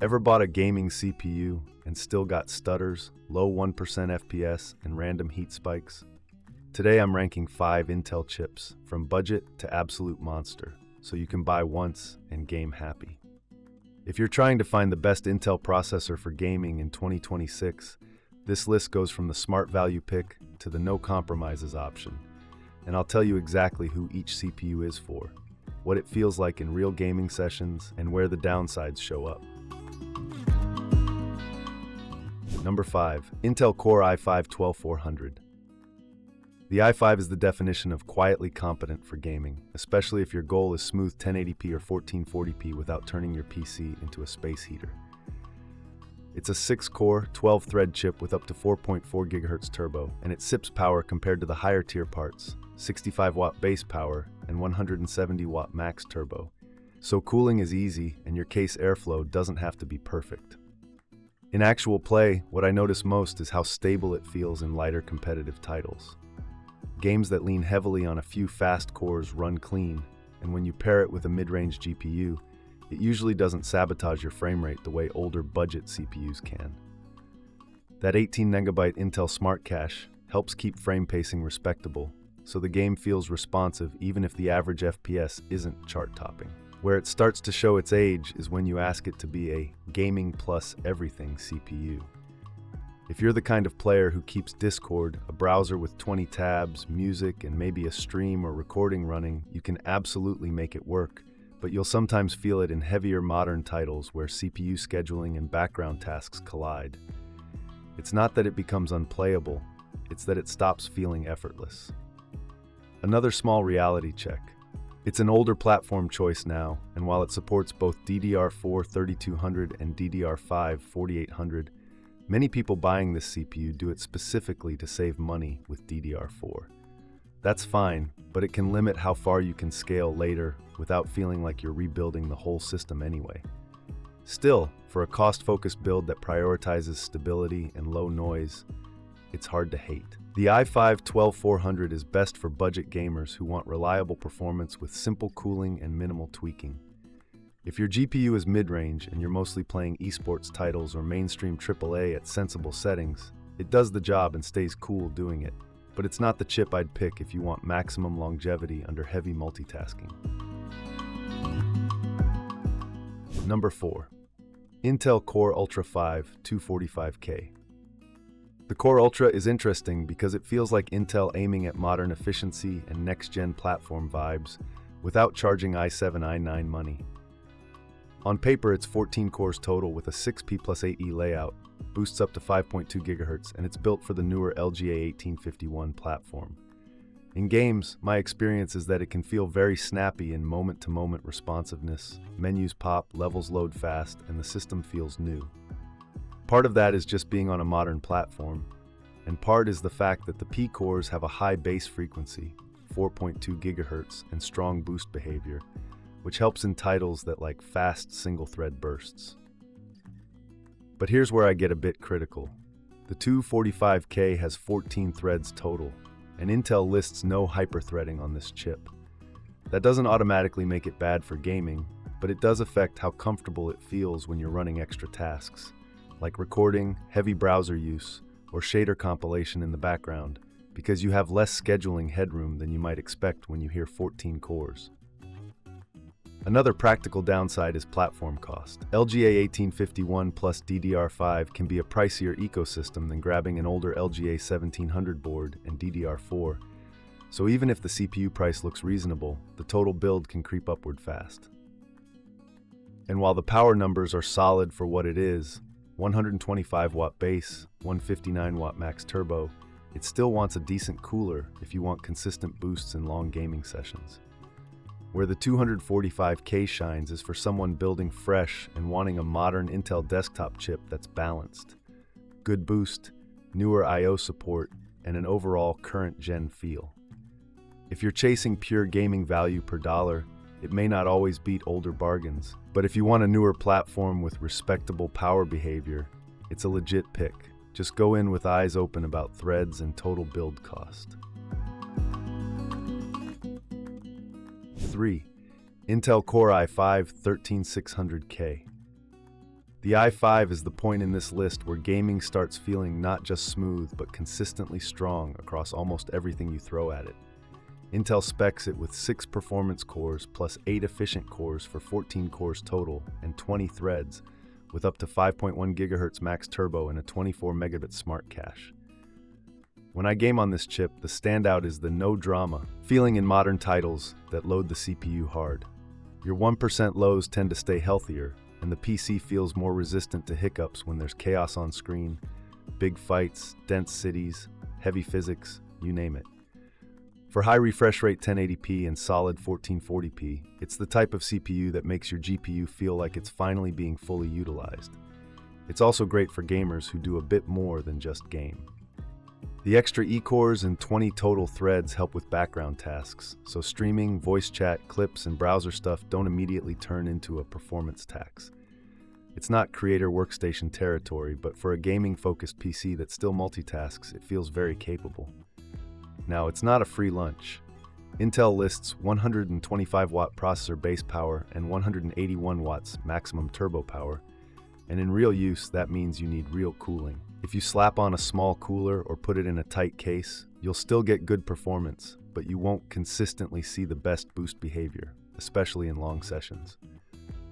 Ever bought a gaming CPU and still got stutters, low 1% FPS, and random heat spikes? Today I'm ranking 5 Intel chips, from budget to absolute monster, so you can buy once and game happy. If you're trying to find the best Intel processor for gaming in 2026, this list goes from the smart value pick to the no compromises option. And I'll tell you exactly who each CPU is for, what it feels like in real gaming sessions, and where the downsides show up. Number 5. Intel Core i5-12400. The i5 is the definition of quietly competent for gaming, especially if your goal is smooth 1080p or 1440p without turning your PC into a space heater. It's a 6-core, 12-thread chip with up to 4.4 GHz turbo, and it sips power compared to the higher tier parts, 65-watt base power and 170-watt max turbo. So cooling is easy and your case airflow doesn't have to be perfect. In actual play, what I notice most is how stable it feels in lighter competitive titles. Games that lean heavily on a few fast cores run clean, and when you pair it with a mid-range GPU, it usually doesn't sabotage your frame rate the way older budget CPUs can. That 18MB Intel Smart Cache helps keep frame pacing respectable, so the game feels responsive even if the average FPS isn't chart-topping. Where it starts to show its age is when you ask it to be a gaming plus everything CPU. If you're the kind of player who keeps Discord, a browser with 20 tabs, music, and maybe a stream or recording running, you can absolutely make it work, but you'll sometimes feel it in heavier modern titles where CPU scheduling and background tasks collide. It's not that it becomes unplayable, it's that it stops feeling effortless. Another small reality check. It's an older platform choice now, and while it supports both DDR4 3200 and DDR5 4800, many people buying this CPU do it specifically to save money with DDR4. That's fine, but it can limit how far you can scale later without feeling like you're rebuilding the whole system anyway. Still, for a cost-focused build that prioritizes stability and low noise, it's hard to hate. The i5-12400 is best for budget gamers who want reliable performance with simple cooling and minimal tweaking. If your GPU is mid-range and you're mostly playing esports titles or mainstream AAA at sensible settings, it does the job and stays cool doing it. But it's not the chip I'd pick if you want maximum longevity under heavy multitasking. Number 4. Intel Core Ultra 5 245K. The Core Ultra is interesting because it feels like Intel aiming at modern efficiency and next-gen platform vibes without charging i7 i9 money. On paper, it's 14 cores total with a 6P plus 8E layout, boosts up to 5.2 GHz, and it's built for the newer LGA 1851 platform. In games, my experience is that it can feel very snappy in moment-to-moment responsiveness, menus pop, levels load fast, and the system feels new. Part of that is just being on a modern platform, and part is the fact that the P cores have a high base frequency, 4.2 GHz, and strong boost behavior, which helps in titles that like fast single-thread bursts. But here's where I get a bit critical. The 245K has 14 threads total, and Intel lists no hyperthreading on this chip. That doesn't automatically make it bad for gaming, but it does affect how comfortable it feels when you're running extra tasks, like recording, heavy browser use, or shader compilation in the background, because you have less scheduling headroom than you might expect when you hear 14 cores. Another practical downside is platform cost. LGA 1851 plus DDR5 can be a pricier ecosystem than grabbing an older LGA 1700 board and DDR4, so even if the CPU price looks reasonable, the total build can creep upward fast. And while the power numbers are solid for what it is, 125-watt base, 159-watt max turbo, it still wants a decent cooler if you want consistent boosts in long gaming sessions. Where the 245K shines is for someone building fresh and wanting a modern Intel desktop chip that's balanced. Good boost, newer I/O support, and an overall current-gen feel. If you're chasing pure gaming value per dollar, it may not always beat older bargains, but if you want a newer platform with respectable power behavior, it's a legit pick. Just go in with eyes open about threads and total build cost. 3. Intel Core i5-13600K. The i5 is the point in this list where gaming starts feeling not just smooth, but consistently strong across almost everything you throw at it. Intel specs it with 6 performance cores plus 8 efficient cores for 14 cores total and 20 threads, with up to 5.1 GHz max turbo and a 24 megabit smart cache. When I game on this chip, the standout is the no drama feeling in modern titles that load the CPU hard. Your 1% lows tend to stay healthier, and the PC feels more resistant to hiccups when there's chaos on screen, big fights, dense cities, heavy physics, you name it. For high refresh rate 1080p and solid 1440p, it's the type of CPU that makes your GPU feel like it's finally being fully utilized. It's also great for gamers who do a bit more than just game. The extra E-cores and 20 total threads help with background tasks, so streaming, voice chat, clips, and browser stuff don't immediately turn into a performance tax. It's not creator workstation territory, but for a gaming-focused PC that still multitasks, it feels very capable. Now, it's not a free lunch. Intel lists 125-watt processor base power and 181 watts maximum turbo power, and in real use, that means you need real cooling. If you slap on a small cooler or put it in a tight case, you'll still get good performance, but you won't consistently see the best boost behavior, especially in long sessions.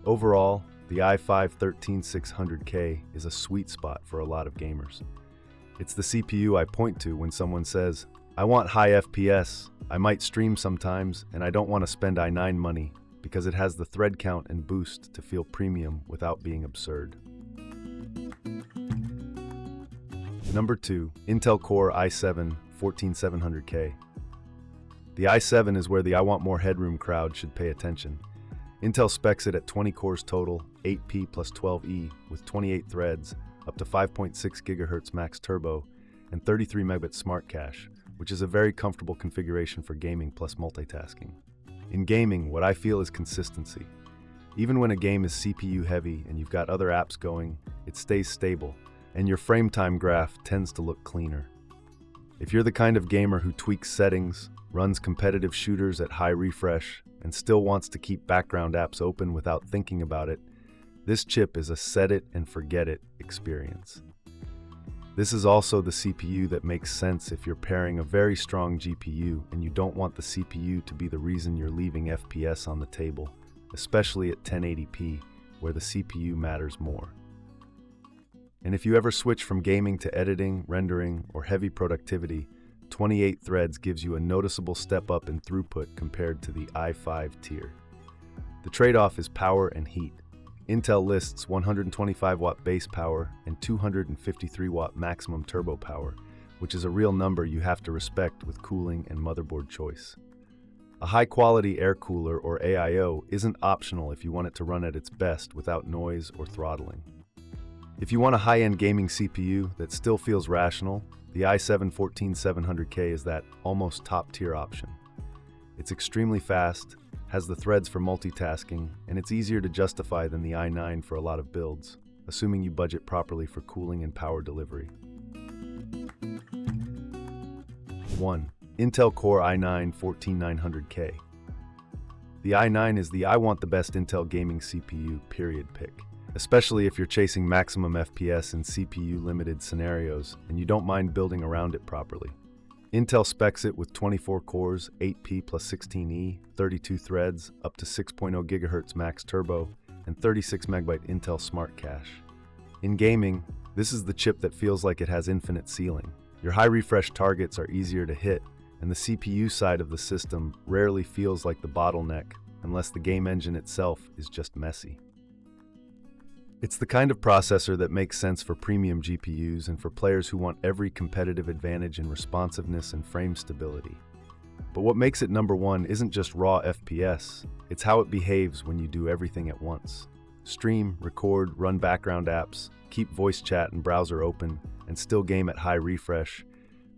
Overall, the i5-13600K is a sweet spot for a lot of gamers. It's the CPU I point to when someone says, "I want high FPS, I might stream sometimes, and I don't want to spend i9 money," because it has the thread count and boost to feel premium without being absurd. Number 2, Intel Core i7-14700K. The i7 is where the I want more headroom crowd should pay attention. Intel specs it at 20 cores total, 8P plus 12E, with 28 threads, up to 5.6 GHz max turbo, and 33 megabit smart cache, which is a very comfortable configuration for gaming plus multitasking. In gaming, what I feel is consistency. Even when a game is CPU heavy and you've got other apps going, it stays stable, and your frame time graph tends to look cleaner. If you're the kind of gamer who tweaks settings, runs competitive shooters at high refresh, and still wants to keep background apps open without thinking about it, this chip is a set it and forget it experience. This is also the CPU that makes sense if you're pairing a very strong GPU and you don't want the CPU to be the reason you're leaving FPS on the table, especially at 1080p, where the CPU matters more. And if you ever switch from gaming to editing, rendering, or heavy productivity, 28 threads gives you a noticeable step up in throughput compared to the i5 tier. The trade-off is power and heat. Intel lists 125-watt base power and 253-watt maximum turbo power, which is a real number you have to respect with cooling and motherboard choice. A high-quality air cooler or AIO isn't optional if you want it to run at its best without noise or throttling. If you want a high-end gaming CPU that still feels rational, the i7-14700K is that almost top-tier option. It's extremely fast, has the threads for multitasking, and it's easier to justify than the i9 for a lot of builds, assuming you budget properly for cooling and power delivery. 1. Intel Core i9-14900K. The i9 is the I want the best Intel gaming CPU period pick, especially if you're chasing maximum FPS in CPU-limited scenarios and you don't mind building around it properly. Intel specs it with 24 cores, 8P plus 16E, 32 threads, up to 6.0 GHz max turbo, and 36 MB Intel Smart Cache. In gaming, this is the chip that feels like it has infinite ceiling. Your high refresh targets are easier to hit, and the CPU side of the system rarely feels like the bottleneck unless the game engine itself is just messy. It's the kind of processor that makes sense for premium GPUs and for players who want every competitive advantage in responsiveness and frame stability. But what makes it number one isn't just raw FPS, it's how it behaves when you do everything at once. Stream, record, run background apps, keep voice chat and browser open, and still game at high refresh.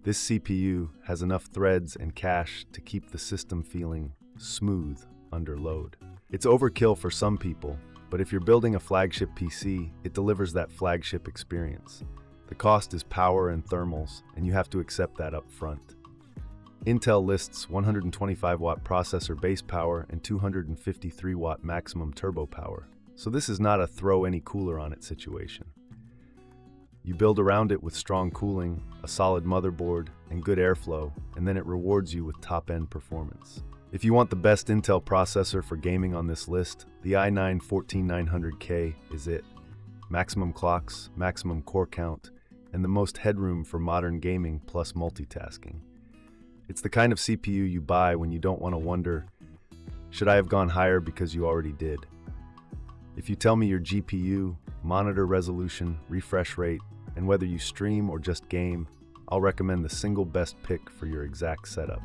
This CPU has enough threads and cache to keep the system feeling smooth under load. It's overkill for some people, but if you're building a flagship PC, it delivers that flagship experience. The cost is power and thermals, and you have to accept that up front. Intel lists 125-watt processor base power and 253-watt maximum turbo power, so this is not a throw any cooler on it situation. You build around it with strong cooling, a solid motherboard, and good airflow, and then it rewards you with top-end performance. If you want the best Intel processor for gaming on this list, the i9-14900K is it. Maximum clocks, maximum core count, and the most headroom for modern gaming plus multitasking. It's the kind of CPU you buy when you don't want to wonder, should I have gone higher because you already did? If you tell me your GPU, monitor resolution, refresh rate, and whether you stream or just game, I'll recommend the single best pick for your exact setup.